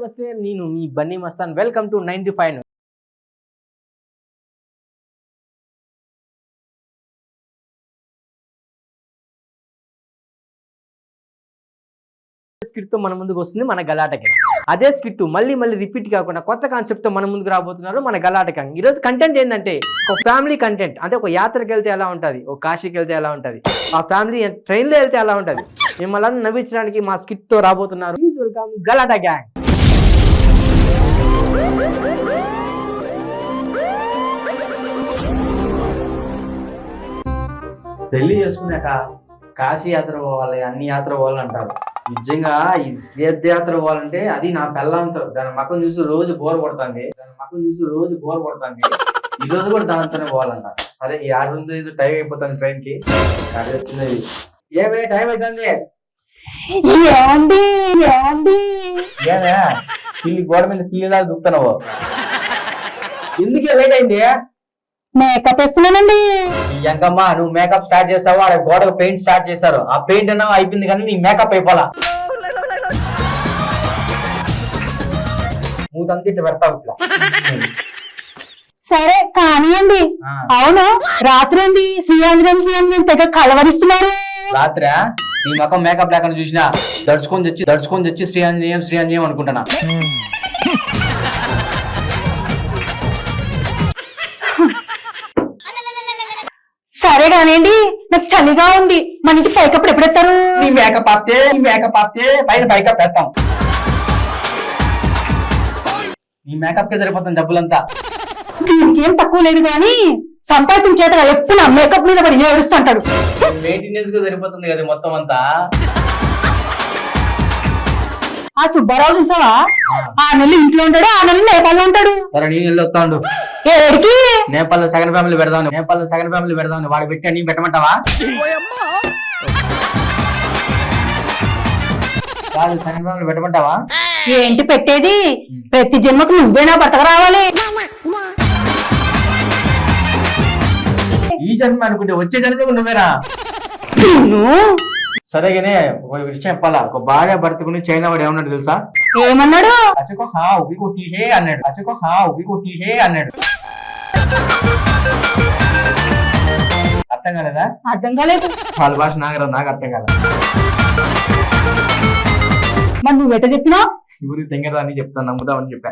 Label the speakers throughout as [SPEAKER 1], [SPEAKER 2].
[SPEAKER 1] నమస్తే, నేను మీ Bunny Mastan. Welcome to 95. Skit తో మన ముందుకు వస్తుంది మన గలాటకి. అదే స్కిట్ మళ్ళీ రిపీట్ కాకుండా కొత్త కాన్సెప్ట్ తో మన ముందుకు రాబోతున్నారు మన గలాటకి. ఈరోజు కంటెంట్ ఏంటంటే ఒక ఫ్యామిలీ కంటెంట్. అంటే ఒక యాత్రకు వెళ్తే ఎలా ఉంటుంది, ఒక కాశీకి వెళ్తే ఎలా ఉంటుంది, ఆ ఫ్యామిలీ ట్రైన్ లో వెళ్తే ఎలా ఉంటుంది, మిమ్మల్ని నవ్వించడానికి మా స్కిట్ తో రాబోతున్నారు. Please welcome Galata gang. పెళ్లి చేసుకున్నాక కాశీ యాత్ర పోవాలి, అన్ని యాత్ర పోవాలంటారు. నిజంగా ఈ తీర్థయాత్ర పోవాలంటే అది నా పెళ్ళంతో. దాని మకం చూసి రోజు బోర్ కొడుతుంది. ఈ రోజు కూడా దానితోనే పోవాలంట. సరే ఈ 6 టైం అయిపోతాను ట్రైన్ కి. వచ్చినది ఏమే టైం అవుతుంది. ఏమే పిల్లి గోడ మీద పిల్లిలా దుక్కుతున్నావు, ఎందుకే లేట్ అయింది?
[SPEAKER 2] మేకప్ వేస్తున్నానండి.
[SPEAKER 1] ఎంకమ్మా నువ్వు మేకప్ స్టార్ట్ చేసావు, ఆడ గోడకు పెయింట్ స్టార్ట్ చేశారు. ఆ పెయింట్ అన్నా అయిపోయింది కానీ నీ మేకప్ అయిపోలా. మూతంతా ఇట్లా పెడతావు ఇట్లా.
[SPEAKER 2] సరే కానివ్వండి. అవును రాత్రి అండి శ్రీఆంజనేయం తెగ కలవరిస్తున్నారు.
[SPEAKER 1] రాత్రా నీ మొఖం మేకప్ లేకుండా చూసినా దడుచుకొని తెచ్చి శ్రీఆంజనేయం అనుకుంటున్నా.
[SPEAKER 2] సరే కానివ్వండి, నాకు చలిగా ఉంది. మన ఇంటి పైకప్పుడు ఎప్పుడెత్తారు?
[SPEAKER 1] నీ మేకప్ ఆపితే పైన పైకప్ వేస్తాం. నీ మేకప్ కే సరిపోతుంది డబ్బులంతా.
[SPEAKER 2] దీనికి ఏం తక్కువ లేదు కానీ సంపాదించిన చేత ఎప్పుడు నా మేకప్ మీద పడి ఏడుస్తుంటాడు.
[SPEAKER 1] మెయింటెనెన్స్ గా సరిపోతుంది కదా మొత్తం అంతా.
[SPEAKER 2] ఆ సుబ్బారావు చూసావా, 6 నెలలు ఇంట్లో ఉంటాడు, 6 నెలలు నేపాల్లో ఉంటాడు.
[SPEAKER 1] సరే నేను వెళ్ళి వస్తాడు.
[SPEAKER 2] ఏడికి?
[SPEAKER 1] నేపాల్లో సెకండ్ ఫ్యామిలీ పెడదాం. వాడు పెట్టి అన్ని పెట్టమంటావా? Second family పెట్టమంటావా?
[SPEAKER 2] ఏంటి పెట్టేది? ప్రతి జన్మకు నువ్వేనా భర్తగా రావాలి.
[SPEAKER 1] ఈ జన్మ అనుకుంటే వచ్చే జన్మకు నువ్వేనా? సరేగానే ఒక విషయం చెప్పాలా. ఒక భార్య భర్తకుని చైనా వాడు ఏమన్నాడు తెలుసా?
[SPEAKER 2] ఏమన్నాడు?
[SPEAKER 1] అచ్చకో హా ఉబికో తీసే అన్నాడు. అర్థం కాలేదా?
[SPEAKER 2] అర్థం కాలేదు.
[SPEAKER 1] వాళ్ళ భాష నాకు అర్థం కాలేదు.
[SPEAKER 2] మరి నువ్వెట చెప్పినావు?
[SPEAKER 1] ఊరికి తెంగరా అని చెప్తాను, నమ్ముదామని చెప్పా.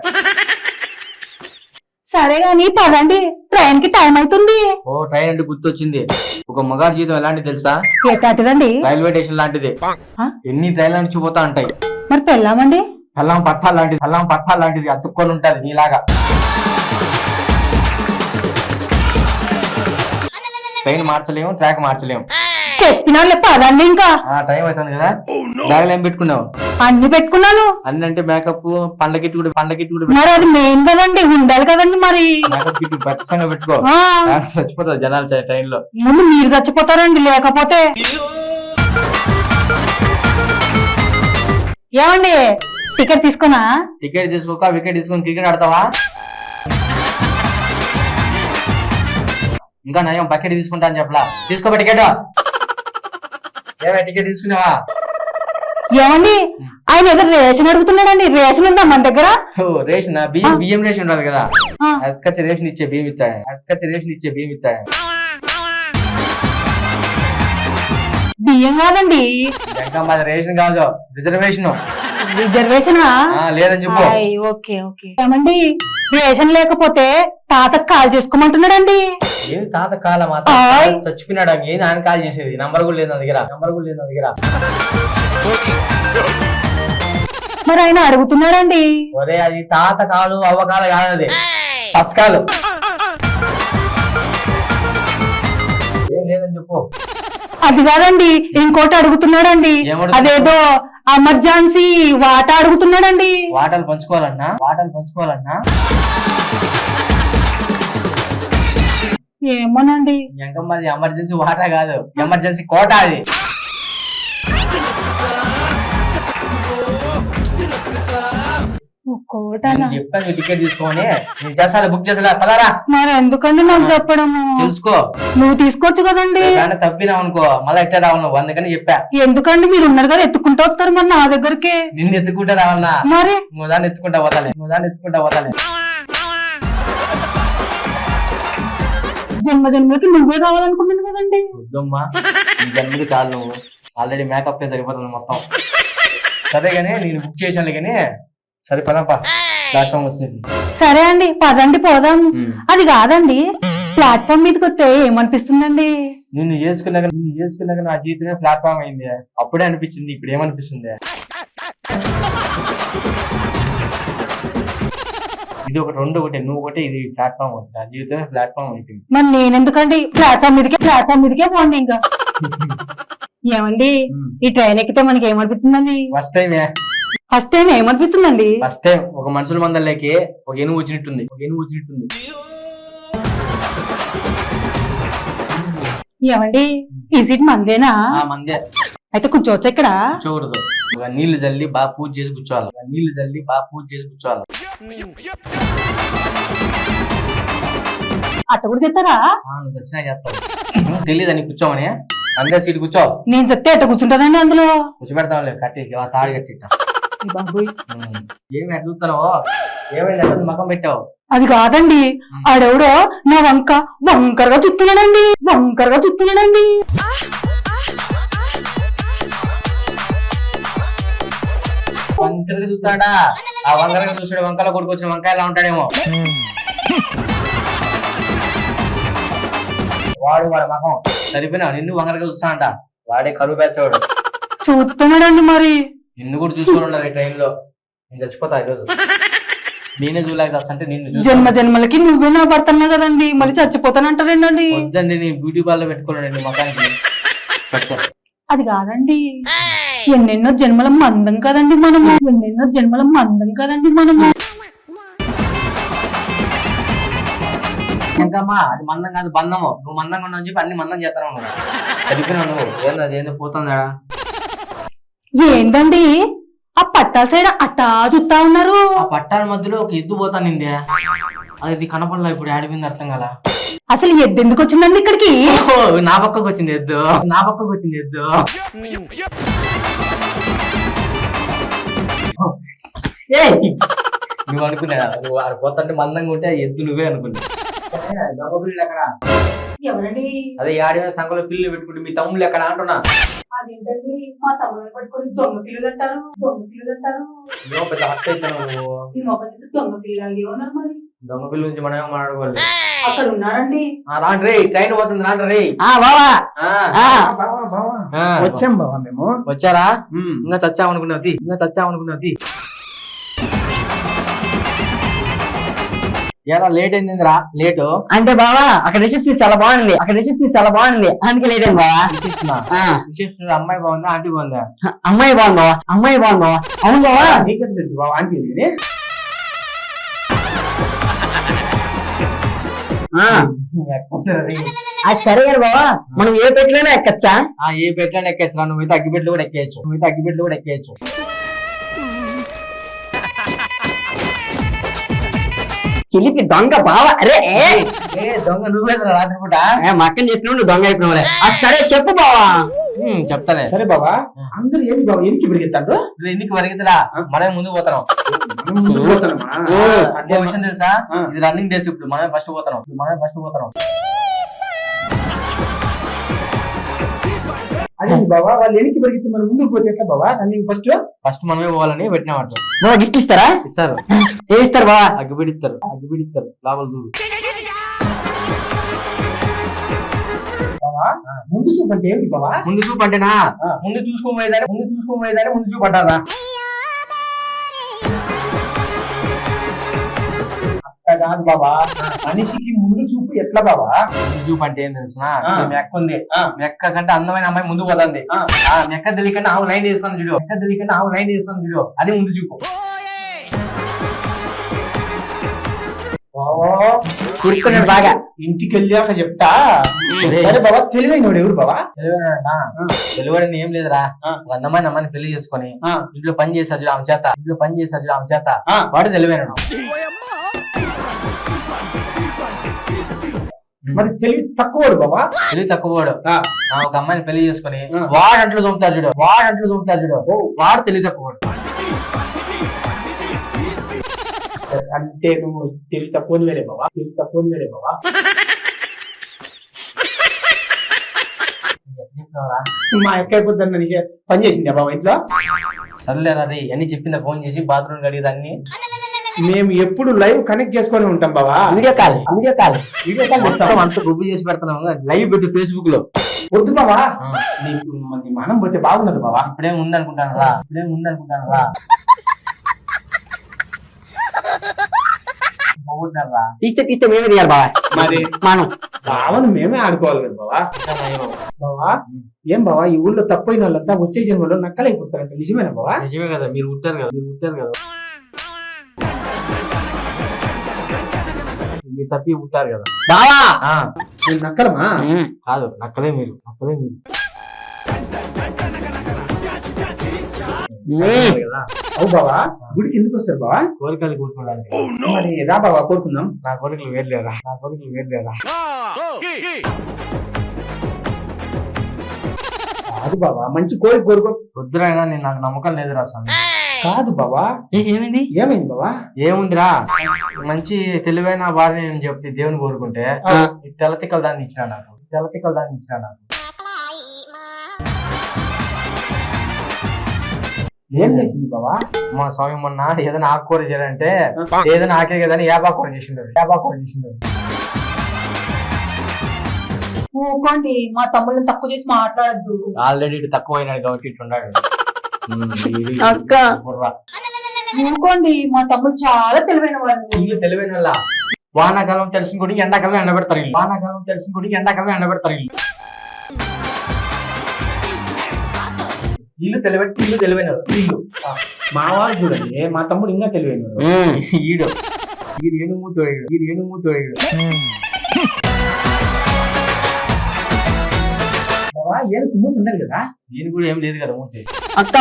[SPEAKER 2] సరే గాని పదండి, ట్రైన్ కి టైం అవుతుంది.
[SPEAKER 1] ఓ ట్రైన్ అంటే గుర్తొచ్చింది. ఒక మగాడి జీవితం ఎలాంటిది తెలుసా?
[SPEAKER 2] ఎట్లాంటిదండి?
[SPEAKER 1] రైల్వే స్టేషన్ లాంటిది. ఎన్ని ట్రైన్ల నుంచి పోతా ఉంటాయి.
[SPEAKER 2] మరి పెళ్ళామండి?
[SPEAKER 1] పెళ్ళం పట్టాల లాంటిది అతుక్కొని ఉంటది నీలాగా. ట్రైన్ మార్చలేము, ట్రాక్ మార్చలేము.
[SPEAKER 2] చెప్పినా పదండి. ఇంకా
[SPEAKER 1] టైం అవుతుంది కదా. బ్యాగులు ఏం పెట్టుకున్నావు?
[SPEAKER 2] అన్ని పెట్టుకున్నాను.
[SPEAKER 1] అన్ని అంటే మేకప్, పండ్ల కిట్ కూడా.
[SPEAKER 2] మరి అది మెయిన్ కదండి, ఉండాలి కదండి. మరి
[SPEAKER 1] మేకప్ కిట్ ఖచ్చితంగా పెట్టుకో. చచ్చిపోతారు జనాలు ట్రైన్ లో.
[SPEAKER 2] ముందు మీరు చచ్చిపోతారండి లేకపోతే. ఏమండి టికెట్ తీసుకోనా?
[SPEAKER 1] టికెట్ తీసుకోక వికెట్ తీసుకొని క్రికెట్ ఆడతావా? ఇంకా నయం బకెట్ తీసుకుంటా అని చెప్పలా. తీసుకోబా టికెట్. టికెట్ తీసుకున్నావా?
[SPEAKER 2] ఏమండి ఆయన ఏదో రేషన్ అడుగుతున్నాడండి. రేషన్ ఉందా మన దగ్గర?
[SPEAKER 1] రేషన్ బియ్యం రేషన్ ఉండదు కదా. అక్కచ్చి రేషన్ ఇచ్చే బియ్యం ఇస్తాడు.
[SPEAKER 2] బియ్యం కాదండి,
[SPEAKER 1] మాది రేషన్ కాదు, రిజర్వేషన్.
[SPEAKER 2] రిజర్వేషనా?
[SPEAKER 1] లేదని చెప్పు.
[SPEAKER 2] ఓకే. ఏమండి రేషన్ లేకపోతే తాతకు కాల్ చేసుకోమంటున్నాడండి.
[SPEAKER 1] ఏది తాత కాల మాత్రం చచ్చిపోయినాడు. ఏది ఆయన కాల్ చేసేది? నంబర్ కూడా లేదు నా దగ్గర.
[SPEAKER 2] మరి ఆయన అడుగుతున్నాడండి.
[SPEAKER 1] ఒరే అది తాత కాలు అవ్వకాలు కాదు, అది పథకాలు. ఏం లేదని చెప్పు.
[SPEAKER 2] అది కాదండి, ఇంకోటి అడుగుతున్నాడండి. అదేదో ఎమర్జెన్సీ వాటా అడుగుతున్నాడండి.
[SPEAKER 1] వాటాలు పంచుకోవాలన్నా
[SPEAKER 2] ఏమోనండి.
[SPEAKER 1] ఎంకమ్మది ఎమర్జెన్సీ వాటా కాదు, ఎమర్జెన్సీ కోటా. అది
[SPEAKER 2] కోటనా
[SPEAKER 1] చెప్పాను టికెట్ తీసుకోని నేను చేస్తా బుక్ చేసా పదారా
[SPEAKER 2] మరి ఎందుకండి నాకు చెప్పడము
[SPEAKER 1] తెలుసుకో
[SPEAKER 2] నువ్వు తీసుకోవచ్చు కదండి
[SPEAKER 1] కానీ తప్పినావు అనుకో మళ్ళీ ఎట్లా రావు నువ్వు అందుకని చెప్పా
[SPEAKER 2] ఎందుకండి మీరు ఉన్నారు కదా ఎత్తుకుంటూ వస్తారు మరి నా దగ్గరికి
[SPEAKER 1] నిన్ను ఎత్తుకుంటా రావాలన్నా
[SPEAKER 2] మరి
[SPEAKER 1] నువ్వు దాన్ని ఎత్తుకుంటా వదలే
[SPEAKER 2] జన్మ జన్మలకి నువ్వే కావాలనుకున్నాను కదండి
[SPEAKER 1] వద్దమ్మా నీ జన్మకి చాలు నువ్వు ఆల్రెడీ మేకప్ సరిపోతుంది మొత్తం సరే గానీ నేను బుక్ చేశాను కానీ సరే పదంపా ప్లాట్ఫామ్ వచ్చింది
[SPEAKER 2] సరే అండి పదండి పోదాం అది కాదండి ప్లాట్ఫామ్ మీదకి వస్తే ఏమనిపిస్తుందండి
[SPEAKER 1] నిన్ను చేసుకున్నాక నా జీవితమే ప్లాట్ఫామ్ అయింది అప్పుడే అనిపించింది ఇప్పుడు ఏమనిపిస్తుంది ఇది ఒకటి రెండు ఒకటి నువ్వు ఒకటి ఇది ప్లాట్ఫామ్ అవుతుంది నా జీవితమే ప్లాట్ఫామ్ అయిపోయింది
[SPEAKER 2] మరి నేనెందుకండి ప్లాట్ఫామ్ మీదకే పోండి ఇంకా ఏమండి ఈ ట్రైన్ ఎక్కితే మనకి ఏమనిపిస్తుందండి
[SPEAKER 1] ఫస్ట్ టైం
[SPEAKER 2] ఏమనిపిస్తుందండి
[SPEAKER 1] ఫస్ట్ టైం ఒక మనుషుల మందల్లోకి ఒక ఏనుగు వచ్చినట్టుంది
[SPEAKER 2] ఏమండి ఈ సీట్ మందేనా
[SPEAKER 1] మందే
[SPEAKER 2] అయితే కూర్చోవచ్చు ఇక్కడ
[SPEAKER 1] కూర్చోకూడదు ఒక నీళ్లు జల్లి బాగా పూజ చేసి కూర్చోవాలి
[SPEAKER 2] అట్ట కూడా చెప్తారా
[SPEAKER 1] నువ్వు దర్శనా చేస్తావు తెలియదు అని కూర్చోమని అందరి సీట్ కూర్చో
[SPEAKER 2] నేను చెప్తే ఎట్ట కూర్చుంటానండి అందులో
[SPEAKER 1] కూర్చోబెడతాం కట్టి తాడు కట్టి
[SPEAKER 2] బాబోయ్
[SPEAKER 1] ఏమి అడుగుతారో ఏమైంది అక్కడ మకం పెట్టావు
[SPEAKER 2] అది కాదండి ఆడెవడో నా వంకరగా చుస్తున్నాడండి
[SPEAKER 1] వంకరగా చూస్తాడా ఆ వంకరగా చూసాడు వంకలో కొడుకొచ్చిన వంకాయలా ఉంటాడేమో వాడు మకం సరిపోయినా నిన్ను వంకరగా చూస్తా అంట వాడే కరువు పేర్చేవాడు
[SPEAKER 2] చూస్తున్నాడండి మరి
[SPEAKER 1] నిన్ను కూడా చూసుకొని ఉండదు ఈ ట్రైన్ లో నేను చచ్చిపోతా ఈరోజు నేనే చూడలేక అంటే నిన్ను
[SPEAKER 2] జన్మ జన్మలకి నువ్వే నా భర్తన్నా కదండి మళ్ళీ చచ్చిపోతానంటారేంటండి
[SPEAKER 1] వద్దండి నీ బ్యూటీ పార్లర్ పెట్టుకోనండి మొత్తానికి
[SPEAKER 2] అది కాదండి ఎన్నెన్నో జన్మల మందం కదండి మనము
[SPEAKER 1] ఇంకమ్మా అది మందం కాదు బంధము నువ్వు మందంగా ఉన్నావు చెప్పి అన్ని మందం చేస్తాను చనిపోయినావు నువ్వు ఏందో పోతుందా
[SPEAKER 2] ఏందండి ఆ పట్టాల సైడ్ అట్టా చూస్తా ఉన్నారు
[SPEAKER 1] ఆ పట్టాల మధ్యలో ఒక ఎద్దు పోతానింది అది కనపడలా ఇప్పుడు ఆడిపోయింది అర్థం కదా
[SPEAKER 2] అసలు ఎద్దు ఎందుకు వచ్చిందండి ఇక్కడికి
[SPEAKER 1] నా పక్కకు వచ్చింది ఎద్దు నువ్వు అనుకున్నా నువ్వు ఆడ పోతుంటే మందంగా ఉంటే ఆ ఎద్దు నువ్వే అనుకున్నా దొంగ పిల్లలు ఎక్కడ
[SPEAKER 2] ఎవరండి
[SPEAKER 1] అదే ఆడిన సంఘంలో పిల్లలు పెట్టుకుంటే మీ తమ్ముళ్ళు ఎక్కడ అంటున్నా
[SPEAKER 2] అదేంటండి మా తమ్ముళ్ళని పట్టుకొని దొంగ పిల్లలు అంటారు
[SPEAKER 1] పెద్ద హట్ అవుతున్నావు నువ్వు
[SPEAKER 2] ఈ మొక్క దొంగ పిల్లలు ఏమన్నారు మరి
[SPEAKER 1] దొంగ పిల్లల నుంచి మనం ఏమో మాట్లాడుకోవాలి
[SPEAKER 2] అక్కడ ఉన్నారండి
[SPEAKER 1] రాండి ట్రైన్ పోతుంది రాండి
[SPEAKER 3] వచ్చాం బావా మేము
[SPEAKER 1] వచ్చారా ఇంకా చచ్చామనుకున్నది ఎలా లేట్ అయిందిరా లేటు
[SPEAKER 4] అంటే బావా అక్కడ రిసెప్షన్ చాలా బాగుంది అందుకే లేట్ అయింది బావా
[SPEAKER 1] రిసెప్షన్ అమ్మాయి బాగుందా ఆంటీ బాగుందా
[SPEAKER 4] అమ్మాయి బాగుంది బావా అవును బావా
[SPEAKER 3] నీకెంత తెలుసు బావా ఆంటీ ఉంది
[SPEAKER 4] అది సరే గారు బావా మనం ఏ పెట్టిలోనే ఎక్కచ్చా
[SPEAKER 1] ఏ పెట్లని ఎక్కేచ్చు నువ్వైతే అగ్గిపెట్లు కూడా ఎక్కేయచ్చు
[SPEAKER 4] చిలిపి దొంగ బావా అరే
[SPEAKER 1] దొంగ నువ్వే రాత్రిపూట
[SPEAKER 4] మా అక్కని చేసిన నువ్వు దొంగ అయిపోయినా సరే చెప్పు బావా
[SPEAKER 1] చెప్తానే
[SPEAKER 3] సరే బావా అందరు ఏంది బావా ఎనికి పెరిగెత్తాడు
[SPEAKER 1] ఎన్నికి పరిగెత్తరా మనమే ముందుకు పోతున్నాం అంటే విషయం తెలుసా ఇది రన్నింగ్ డేస్ ఇప్పుడు మనమే ఫస్ట్ పోతున్నాం
[SPEAKER 3] అదే బావా వాళ్ళు ఎనికి పెరిగితే మనం ముందుకు పోతే ఎట్లా బావా రన్నింగ్
[SPEAKER 1] ఫస్ట్ మనమే పోవాలని పెట్టినమాట
[SPEAKER 4] బావా గిఫ్ట్ ఇస్తారా
[SPEAKER 1] ఇస్తారు
[SPEAKER 4] ఏమి ఇస్తారు బావా
[SPEAKER 1] అగ్గిపెడిస్తారు లోపల దూరు
[SPEAKER 3] ముందు చూపు అంటే ఏంటి బావా
[SPEAKER 1] ముందు చూపు అంటేనా ముందు చూసుకోబోయేదాన్ని ముందు చూపు అంటారా
[SPEAKER 3] కాదు బావా మనిషికి ముందు చూపు ఎట్లా బావా
[SPEAKER 1] ముందు చూపు అంటే ఏం తెలుసునా మెక్క ఉంది మెక్క కంటే అందమైన అమ్మాయి ముందు పోతుంది మెక్క తెలియకుండా ఆవు లైన్ చేస్తాను చూడు అది ముందు చూపు
[SPEAKER 4] కూర్చున్నాడు బాగా
[SPEAKER 3] ఇంటికి వెళ్ళాక చెప్తా సరే బాబా తెలివైనోడు ఎవరు బాబా?
[SPEAKER 1] తెలివడని ఏం లేదురా.
[SPEAKER 3] ఆ.
[SPEAKER 1] ఒక అందమైన అమ్మాయిని పెళ్లి చేసుకొని
[SPEAKER 3] ఆ.
[SPEAKER 1] ఇంట్లో పని చేసాడు ఆమె చేత
[SPEAKER 3] ఆ.
[SPEAKER 1] వాడు తెలివైన
[SPEAKER 3] మరి తెలివి తక్కువడు బాబా?
[SPEAKER 1] తెలివి తక్కువవాడు.
[SPEAKER 3] ఆ.
[SPEAKER 1] ఒక అమ్మాయిని పెళ్లి చేసుకొని
[SPEAKER 3] ఆ.
[SPEAKER 1] వాడంట్లు దొంగతాడు చూడు, వాడు తెలివి తక్కువవాడు.
[SPEAKER 3] అంటే నువ్వు తెలివి తక్కువని వేలే బాబా, తెలివి తక్కువని వేలే బాబా.
[SPEAKER 1] చెప్తున్నావురా?
[SPEAKER 3] మా అక్క అయిపోద్దని పని చేసిందా బాబా ఇంట్లో?
[SPEAKER 1] సర్లేరా రే, అన్ని చెప్పిందా ఫోన్ చేసి బాత్రూమ్ కడిగి దాన్ని.
[SPEAKER 3] మేము ఎప్పుడు లైవ్ కనెక్ట్ చేసుకొని ఉంటాం బాబా.
[SPEAKER 4] వీడియో కాల్
[SPEAKER 1] మొత్తం అంత గుబ్బు చేసి పెడుతున్నావు, లైవ్ పెట్టు ఫేస్బుక్ లో.
[SPEAKER 3] వద్దు బాబా,
[SPEAKER 1] ఆ.
[SPEAKER 3] నీకు నీ మనం పోతే బాగున్నది బాబా.
[SPEAKER 1] ఇప్పుడేం ఉందనుకుంటాను రా. బాగుంటారా?
[SPEAKER 4] తీస్తే మేమే తీయాలి బాబా.
[SPEAKER 3] మరి
[SPEAKER 4] మనం
[SPEAKER 3] బావను మేమే ఆడుకోవాలి కదా బాబా. బాబా ఏం బాబా, ఈ ఊళ్ళో తప్పైన వాళ్ళంతా వచ్చే జన్మలో నక్కలైపోతారంట, నిజమేనా బాబా?
[SPEAKER 1] నిజమే కదా, మీరు పుట్టారు కదా. మీరు తప్పి పుట్టారు కదా.
[SPEAKER 4] బావా
[SPEAKER 1] ఆ,
[SPEAKER 3] నేను నక్కలమా?
[SPEAKER 1] కాదు, నక్కలే మీరు. కదా,
[SPEAKER 3] అవు బాబా, గుడికి ఎందుకు వస్తారు బాబా?
[SPEAKER 1] కోరికలు కూర్చోడానికి.
[SPEAKER 3] మరి రా బాబా కోరుకుందాం.
[SPEAKER 1] నా కోరికలు వేర్లేరా.
[SPEAKER 3] కాదు బాబా, మంచి కోరిక కోరుకో.
[SPEAKER 1] వద్దురైనా నేను, నాకు నమ్మకం లేదురా స్వామి.
[SPEAKER 3] కాదు బాబా,
[SPEAKER 4] ఏమైంది?
[SPEAKER 3] ఏమైంది బాబా?
[SPEAKER 1] ఏముందిరా, మంచి తెలివైన భార్య నేను చెప్తే దేవుని కోరుకుంటే ఈ తెల్లతిక్కల దాన్ని ఇచ్చినా నాకు.
[SPEAKER 3] ఏం చేసింది బాబా?
[SPEAKER 1] మా స్వామి మొన్న ఏదైనా ఆకుకూర చేయాలంటే ఏదైనా ఆకే కదా అని యాపాకూర చేసింది.
[SPEAKER 2] ఊకోండి, మా తమ్ముళ్ళని తక్కువ చేసి మాట్లాడద్దు.
[SPEAKER 1] ఆల్రెడీ ఇటు తక్కువ అయినాడు కాబట్టి ఇటు ఉన్నాడు.
[SPEAKER 4] అక్క.
[SPEAKER 1] బుర్రా.
[SPEAKER 2] ఊకోండి, మా తమ్ముడు చాలా తెలివైన వాళ్ళు.
[SPEAKER 1] వీళ్ళు తెలివైన వాళ్ళ. వానాకాలం తెలుసుకుని ఎండాకాలం ఎండబెడతారు వీళ్ళు. వీళ్ళు తెలివైన వీళ్ళు.
[SPEAKER 3] మా వాళ్ళు చూడండి, మా తమ్ముడు ఇంకా తెలివైన
[SPEAKER 1] ఈడు ఏనుమూతోడు.
[SPEAKER 3] బాబా. ఏనుగు మూతి ఉన్నది కదా?
[SPEAKER 1] ఈయన కూడా ఏం లేదు కదా మూతి.
[SPEAKER 4] అక్క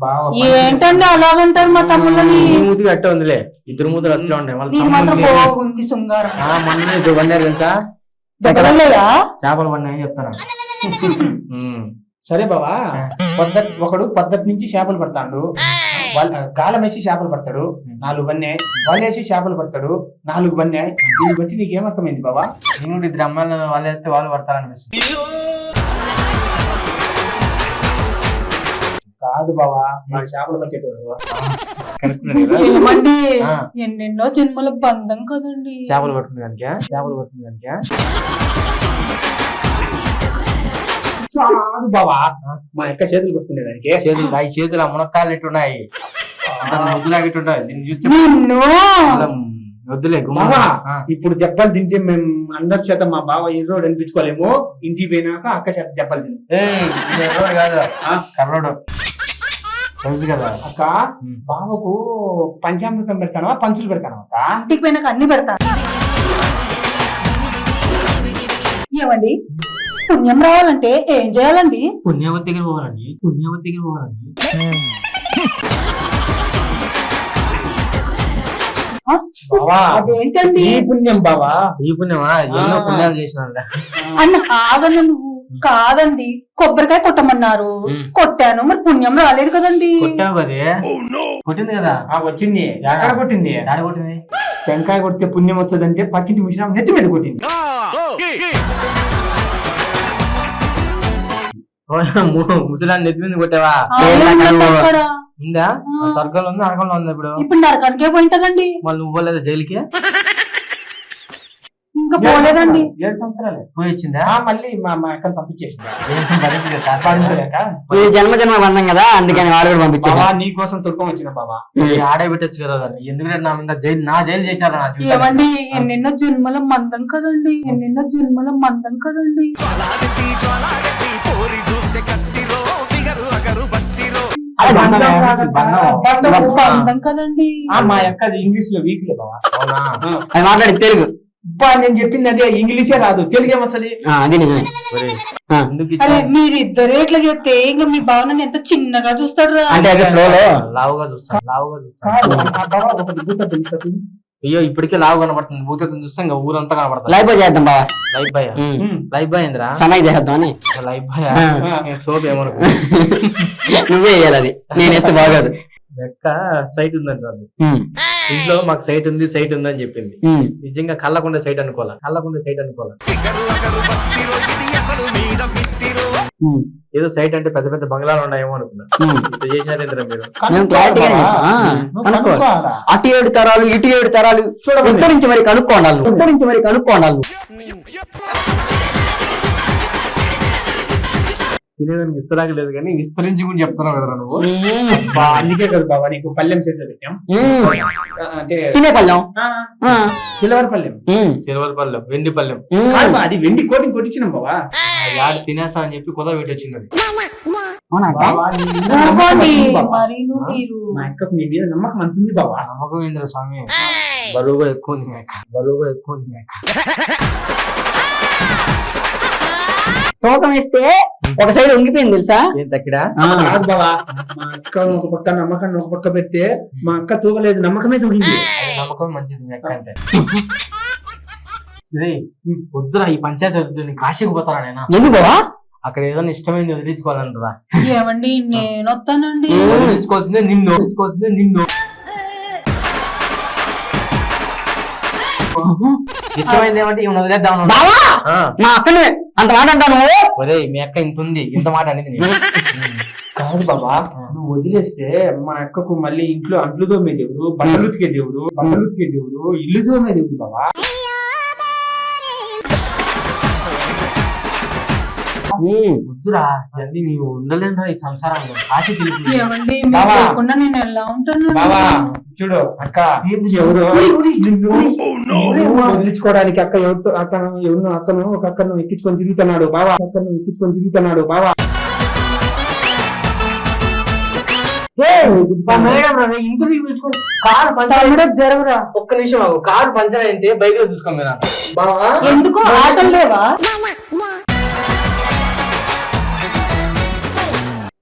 [SPEAKER 3] బావా
[SPEAKER 2] ఏంటండి అలాగంటారు మా తమ్ముళ్ళని?
[SPEAKER 1] ఈ మూతికి అట్టే ఉందిలే, ఇద్దరు మూతులు అట్లా ఉంటాయి. వాళ్ళ
[SPEAKER 2] నీది మాత్రం
[SPEAKER 1] తమ్ముడికి
[SPEAKER 2] బాగుంది శృంగారం.
[SPEAKER 1] మొన్న ఇద్దరు పడినారు తెలుసా,
[SPEAKER 2] దెబ్బలయ్యా?
[SPEAKER 1] చేపలు పడినాయని చెప్తాను.
[SPEAKER 3] సరే బాబా, ఒకడు పద్ధతి నుంచి చేపలు పడతాడు, గాలం వేసి చేపలు పడతాడు, 4 బన్నాయి. వాళ్ళు వేసి చేపలు పడతాడు, 4 బన్నాయి. దీన్ని బట్టి నీకేమర్థమైంది బాబా?
[SPEAKER 1] నేను ఇద్దరు అమ్మాయిలు వాళ్ళు వేస్తే వాళ్ళు పడతారనిపిస్తుంది.
[SPEAKER 3] కాదు బాబా, నాకు చేపలు పట్టేటోడు.
[SPEAKER 2] ఏమండి,
[SPEAKER 1] ఆ.
[SPEAKER 2] ఎన్నెన్నో జన్మల బంధం కదండి.
[SPEAKER 1] చేపలు పట్టుకునే దానికా?
[SPEAKER 3] కాదు బాబా, మా యొక్క చేతులు పట్టుకునేదానికి.
[SPEAKER 1] ఈ చేతులు ఆ మునక్కాయలు ఎట్టున్నాయి, ముద్దులాగిట్టున్నాయి. దీన్ని చూస్తే
[SPEAKER 2] నిన్ను
[SPEAKER 1] వద్దులే
[SPEAKER 3] బావా, ఇప్పుడు దెబ్బలు తింటే మేము అందరి చేత మా బావ ఎర్రోడు అనిపించుకోలేము. ఇంటికి పోయినాక అక్క చేత దెబ్బలు తిను.
[SPEAKER 1] కాదు, కర్రోడు తెలుసు కదా
[SPEAKER 3] అక్క. బావకు పంచామృతం పెడతానవా, పంచులు పెడతానవా అక్క?
[SPEAKER 2] ఇంటికి పోయినాక అన్ని పెడతా. ఏమండి, పుణ్యం రావాలంటే ఏం చేయాలండి?
[SPEAKER 1] పుణ్యవతి దగ్గర పోవాలండి.
[SPEAKER 2] ఆ?
[SPEAKER 3] బావా,
[SPEAKER 2] అదేంటండి?
[SPEAKER 3] ఈ పుణ్యం బావా.
[SPEAKER 1] ఈ పుణ్యమా? ఎన్నో పుణ్యాలు చేసిన
[SPEAKER 2] అన్న ఆగండి, నువ్వు కాదండి, కొబ్బరికాయ కొట్టమన్నారు, కొట్టాను, మరి పుణ్యం రాలేదు కదండి.
[SPEAKER 1] కొట్టావు కదే. కొట్టింది కదా.
[SPEAKER 3] వచ్చింది. ఎక్కడ కొట్టింది?
[SPEAKER 1] ఆడ కొట్టింది.
[SPEAKER 3] టెంకాయ కొడితే పుణ్యం వస్తుందంటే పక్కింటి ముసిరాం నెత్తి మీద కొట్టింది.
[SPEAKER 1] ముసలాన్ని నెత్తి మీద కొట్టావా?
[SPEAKER 2] అక్కడ
[SPEAKER 1] ఉందా? స్వర్గంలో ఉంది, నరకంలో ఉంది.
[SPEAKER 2] ఇప్పుడు నరకానికే పోయింటదండి.
[SPEAKER 1] మళ్ళీ నువ్వు పోలేదా జైలుకి?
[SPEAKER 2] ఇంకా పోలేదండి.
[SPEAKER 3] 7 సంవత్సరాలు
[SPEAKER 1] పోయి వచ్చిందా?
[SPEAKER 3] మళ్ళీ మా అక్కని పంపించేసింది.
[SPEAKER 1] భరించలేక?
[SPEAKER 4] ఇది జన్మ బంధం కదా, అందుకని వాడు కూడా పంపించారు.
[SPEAKER 3] బావా, నీ కోసం తుర్కం వచ్చిన బాబా.
[SPEAKER 1] ఆడే పెట్టచ్చు కదా దాన్ని. ఎందుకంటే నా మీద జైలు చేసినారా నా జీవితాన్ని?
[SPEAKER 2] ఏమండి, ఎన్నెన్నో జన్మల మందం కదండి.
[SPEAKER 3] బంధం
[SPEAKER 2] బంధం కదండి.
[SPEAKER 3] మా యొక్క ఇంగ్లీష్ లో వీక్ బావా.
[SPEAKER 1] అవునా?
[SPEAKER 4] అది మాట్లాడి తెలుగు
[SPEAKER 3] బా నేను చెప్పింది అదే, ఇంగ్లీషే రాదు, తెలుగు ఏమొస్తుంది?
[SPEAKER 4] అది నిజమే.
[SPEAKER 1] ఎందుకు
[SPEAKER 2] అరే
[SPEAKER 1] ఇచ్చావు?
[SPEAKER 2] మీరిద్దరు ఇట్లా చెప్తే ఇంకా మీ భావనని ఎంత చిన్నగా చూస్తాడు రా.
[SPEAKER 4] అంటే అది ఫ్లోలో
[SPEAKER 1] లావుగా చూస్తాను, లావుగా చూస్తాను.
[SPEAKER 3] కాదు, ఆ బావ ఒకటి భూతద్దు తెలుసా?
[SPEAKER 1] అయ్యో ఇప్పటికే లావు కనబడుతుంది, భూతత్వం చూస్తే ఇంకా ఊరంతా కనబడుతుంది.
[SPEAKER 4] లైఫ్ బాయ్ చేద్దాం బావా.
[SPEAKER 1] లైఫ్ బాయ్, లైఫ్ బాయ్ ఏందిరా?
[SPEAKER 4] సమాయి చేద్దాం అని.
[SPEAKER 1] లైఫ్ బాయ్
[SPEAKER 4] ఆ.
[SPEAKER 1] సోప్ ఏమనుకో.
[SPEAKER 4] నువ్వే వేయాలి అది, నేను వేస్తే బాగోదు.
[SPEAKER 1] లెక్క సైట్ ఉందంట అది. ఇంట్లో మాకు సైట్ ఉంది, సైట్ ఉంది అని చెప్పింది. నిజంగా కళ్ళకుండా సైట్ అనుకోవాలా, కళ్ళకుండా సైట్ అనుకోవాలా. ఏదో సైట్ అంటే పెద్ద పెద్ద బంగ్లాలు ఉన్నాయేమో అనుకున్నా. చేసినారేంద్ర మీరు?
[SPEAKER 4] నేను క్లారిటీగా
[SPEAKER 3] నువ్వు కనుక్కోవాలా?
[SPEAKER 4] అటు 7 తరాలు ఇటు 7 తరాలు విస్తరించి మరి కనుక్కోండాలి, విస్తరించి మరి కనుక్కోండాలి.
[SPEAKER 1] తినేదానికి ఇస్తరాక లేదు కానీ విస్తరించి కూడా చెప్తున్నావు కదరా నువ్వు.
[SPEAKER 3] బా, అందుకే కదా బాబా నీకు పల్లెం సెట్ పెట్టాం. అంటే
[SPEAKER 4] తినే పళ్ళం.
[SPEAKER 3] సిల్వర్ పల్లెం
[SPEAKER 1] సిల్వర్ పల్లెం, వెండి పల్లెం.
[SPEAKER 3] కాదు బా, అది వెండి కోటింగ్ కొట్టించినాం బావా.
[SPEAKER 1] యాడ్ తినేస్తా అని చెప్పి కుదవ పెట్టి వచ్చింది అది.
[SPEAKER 3] బావా, నీ మీద నమ్మకం
[SPEAKER 2] ఊరుకోండి,
[SPEAKER 3] అంతుంది బావా.
[SPEAKER 2] మరి నువ్వు మీరు
[SPEAKER 3] మా అక్కకు నీ మీద నమ్మకం అంతుంది బావా.
[SPEAKER 1] నమ్మకం ఏంద్ర స్వామి, బరువు కూడా ఎక్కువ ఉంది మీ అక్క, బరువు కూడా ఎక్కువ ఉంది మీ అక్క.
[SPEAKER 4] తూకం వేస్తే ఒక సైడ్ ఉంగిపోయింది తెలుసా?
[SPEAKER 1] ఏం తక్కిడా?
[SPEAKER 3] కాదు బావా, మా అక్క ఒక పక్క నమ్మకాన్ని ఒక పక్క పెడితే మా అక్క తూగలేదు, నమ్మకమే తూగింది.
[SPEAKER 1] అది నమ్మకం మంచిది మీ అక్క అంటే. సరే, వద్దురా ఈ పంచాయతీ వద్దు, నేను కాశీకి పోతారా నేను.
[SPEAKER 4] ఎందుకు బావా?
[SPEAKER 1] అక్కడ ఏదైనా ఇష్టమైంది వదిలించుకోవాలంటారా?
[SPEAKER 2] ఏమండి నేను వస్తానండి.
[SPEAKER 1] వదిలించుకోవాల్సిందే నిన్ను, వదిలించుకోవాల్సిందే నిన్ను. ఇష్టమైంది ఏమంటే ఈమెను వదిలేద్దాం.
[SPEAKER 4] బావా నా అక్కనే అంత మాట అంటాను.
[SPEAKER 1] ఒరే మీ అక్క ఇంత ఉంది, ఇంత మాట అనేది నేను.
[SPEAKER 3] కాదు బాబా, నువ్వు వదిలేస్తే మా అక్కకు మళ్ళీ ఇంట్లో అంట్లు దోమే దేవుడు, బట్టలు ఉతికే దేవుడు, బట్టలు ఉతికే దేవుడు, ఇల్లు దోమే దేవుడు బాబా.
[SPEAKER 1] వద్దురా, అది నీవు ఉండలేనురా ఈ సంసారంలో. కాశీ తెలుసు
[SPEAKER 2] ఏమండి మీరు
[SPEAKER 3] బావా.
[SPEAKER 2] లేకుండా నేను ఎలా ఉంటాను?
[SPEAKER 3] బాబా చూడు అక్క, ఎవరు వదిలించుకోవడానికి అక్క ఎవరితో అక్కను ఒక అక్కను ఎక్కించుకొని తిరుగుతున్నాడు బావా, అక్కను ఎక్కించుకొని తిరుగుతున్నాడు బావా.
[SPEAKER 1] ఇంటర్వ్యూ పిలుచుకోండి. కారు పంచర్
[SPEAKER 2] జరుగురా.
[SPEAKER 1] ఒక్క నిమిషం ఆగు. కారు పంచర్ అయితే బైక్ లో తీసుకోండి బావా.
[SPEAKER 2] ఎందుకు ఆటలు లేవా?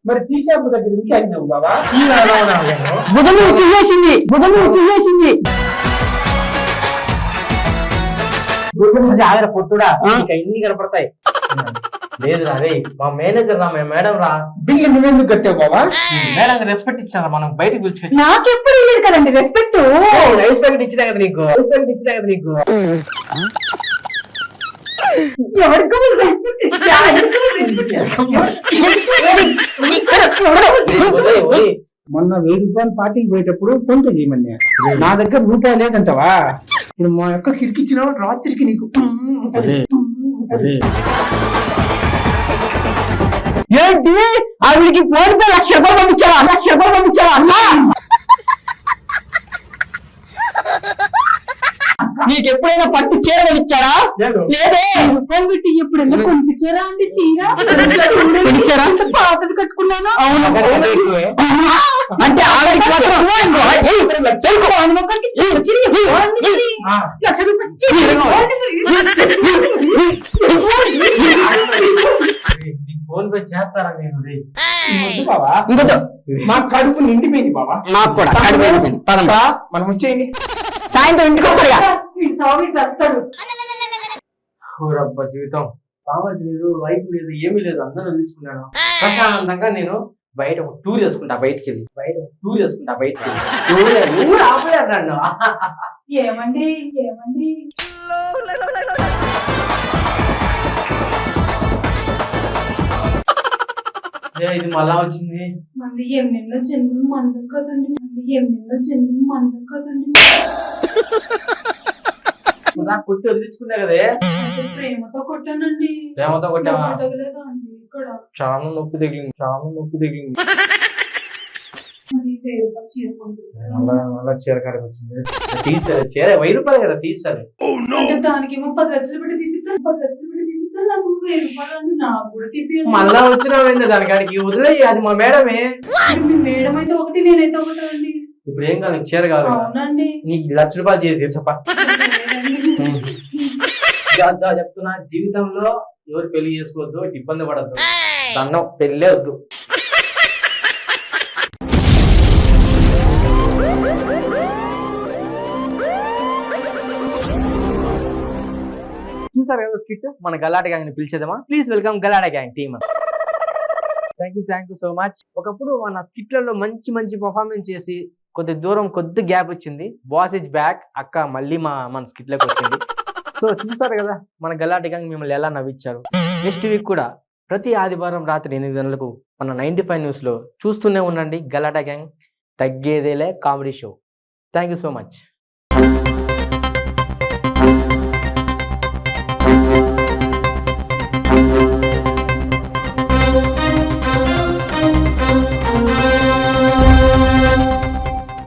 [SPEAKER 3] మరి టీ షాప్ దగ్గర ఇంటికి వెళ్ళినావు బావా.
[SPEAKER 4] భుజం మీద చేసింది, భుజం మీద చేసింది.
[SPEAKER 1] ఆగర పొట్టుడా, ఇంకా ఇన్ని కనపడతాయి. లేదురా రే, మా మేనేజర్ రా, మేడం రా.
[SPEAKER 3] బిల్లు నువ్వెందుకు కట్టావు బావా?
[SPEAKER 1] మేడం రెస్పెక్ట్ ఇచ్చారా, మనం బయటకు పిలిచి
[SPEAKER 2] నాకెప్పుడు లేదు కదండి రెస్పెక్ట్.
[SPEAKER 1] రెస్పెక్ట్ ఇచ్చినా కదా నీకు, రెస్పెక్ట్ ఇచ్చినా కదా నీకు.
[SPEAKER 2] ఎవరికో రెస్పెక్ట్ ఇచ్చా.
[SPEAKER 3] మొన్న 1000 రూపాయలు పార్టీకి పోయేటప్పుడు ఫోన్ పే చేయమని నా దగ్గర రూపాయి లేదంటావా? ఇప్పుడు మా యొక్క కిరికిచ్చిన రాత్రికి నీకు
[SPEAKER 4] ఏంటి ఆవిడికి ఫోన్ పే 1,00,000 రూపాయలు పంపించావా? 1,00,000 రూపాయలు పంపించావా అన్నా? నీకు ఎప్పుడైనా పట్టు చీర కొనిచ్చారా?
[SPEAKER 3] లేదు.
[SPEAKER 4] లేదే.
[SPEAKER 2] రూపాయలు పెట్టి ఎప్పుడైనా కొనిపించారా అండి చీర?
[SPEAKER 4] కొనిచ్చారా?
[SPEAKER 2] అంత పాతది కట్టుకున్నాను.
[SPEAKER 4] అవును. అంటే ఆవిడికి మాత్రం చెరుకు.
[SPEAKER 1] ఫోన్ పే చేస్తారా నేను?
[SPEAKER 3] వద్దు బావా,
[SPEAKER 4] ఇంకొద్దు.
[SPEAKER 3] మా కడుపు నిండిపోయింది బావా.
[SPEAKER 4] నాకు కూడా కడుపు నిండిపోయింది. పదండి.
[SPEAKER 3] బా, మనం వచ్చేయండి.
[SPEAKER 4] సాయంత్రం ఇంటికి వస్తారుగా.
[SPEAKER 2] స్వామి చేస్తాడు.
[SPEAKER 1] రబ్బ జీవితం, కావాలి లేదు, వైపు లేదు, ఏమీ లేదు, అందరూ వదిలించుకున్నాను. ప్రశాంతంగా నేను బయట ఒక టూర్ చేసుకుంటా, బయటికి వెళ్ళి ఊరు ఆపలేరు నన్ను.
[SPEAKER 2] ఏమండి ఏమండి
[SPEAKER 1] ఇది మళ్ళా వచ్చింది.
[SPEAKER 2] మళ్ళీ ఎన్నెన్నో జన్మలు మందం కదండి,
[SPEAKER 1] నాకు కొట్టి వదిలించుకున్నా కదే.
[SPEAKER 2] ప్రేమతో కొట్టానండి.
[SPEAKER 1] ప్రేమతో కొట్టావా?
[SPEAKER 2] తగలేదా అండి ఇక్కడ?
[SPEAKER 1] చాలా నొప్పి తగిలింది.
[SPEAKER 2] మరి 1000 రూపాయలు చీర కొనుక్కుంటారా?
[SPEAKER 1] మళ్ళా చీర కాడికి వచ్చింది. తీసారు చీర 1000 రూపాయలు కదా, తీసారు.
[SPEAKER 2] అంటే దానికేమో 10 లక్షలు పెట్టి తిప్పిస్తాను, నాకు 1000 రూపాయలు అండి, నాకు కూడా తిప్పియండి.
[SPEAKER 1] మళ్ళా వచ్చినావేంది దానికాడికి? వదిలేయి, అది మా మేడమే.
[SPEAKER 2] మీ మేడం అయితే ఒకటి, నేనైతే ఒకటి అండి.
[SPEAKER 1] ఇప్పుడు ఏం కావాలి, నీకు చీర కావాలి కదా?
[SPEAKER 2] అవునండి.
[SPEAKER 1] నీకు 1,00,000 రూపాయలు చీర తీసప్ప.
[SPEAKER 2] లేదండి.
[SPEAKER 1] చెప్తున్నా, జీవితంలో ఎవరు పెళ్లి చేసుకోవద్దు, ఇబ్బంది పడద్దు, దండం, పెళ్ళే వద్దు. చూసారు కదా స్కిట్, మన గలాట గ్యాంగ్ ని పిలిచేద్దామా? Please welcome Galata gang team. Thank you so much. ఒకప్పుడు మన స్కిట్లలో మంచి మంచి పర్ఫార్మెన్స్ చేసి కొద్ది గ్యాప్ వచ్చింది. బాస్ ఇస్ బ్యాక్, అక్క మళ్ళీ మన స్కిట్లోకి వచ్చింది. సో చూసారు కదా మన గలాట గ్యాంగ్ మిమ్మల్ని ఎలా నవ్వించారు. నెక్స్ట్ వీక్ కూడా ప్రతి ఆదివారం రాత్రి 8 గంటలకు మన 95 న్యూస్లో చూస్తూనే ఉండండి గలాట గ్యాంగ్, తగ్గేదేలే comedy show. Thank you so much.